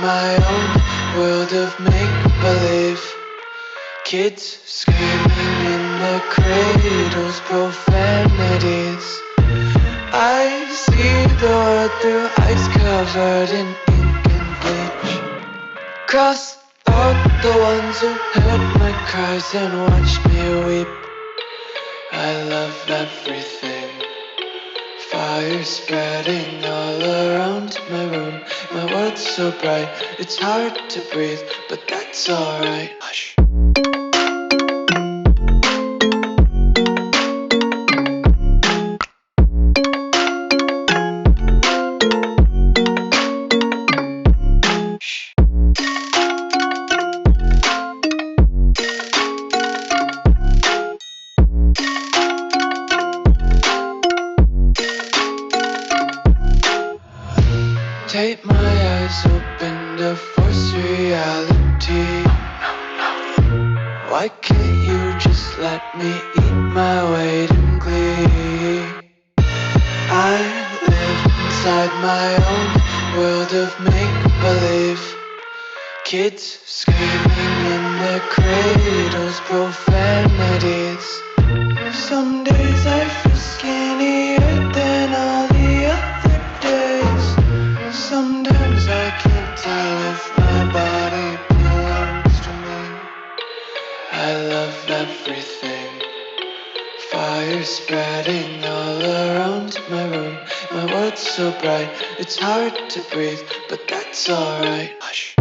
my own world of make-believe. Kids screaming in their cradles, profanities. I see the world through ice covered in ink and bleach. Cross out the ones who heard my cries and watched me weep. I love everything. Fire spreading all around my room. My world's so bright, it's hard to breathe, but that's alright. Hush. Take my eyes open to force reality. Why can't you just let me eat my weight in glee? I live inside my own world of make-believe. Kids screaming in their cradles, profanities. Some days I feel skinnier than all the other days. Sometimes I can't tell if my body belongs to me. I love everything. Fire spreading all around my room. My world's so bright, it's hard to breathe, but that's alright. Hush.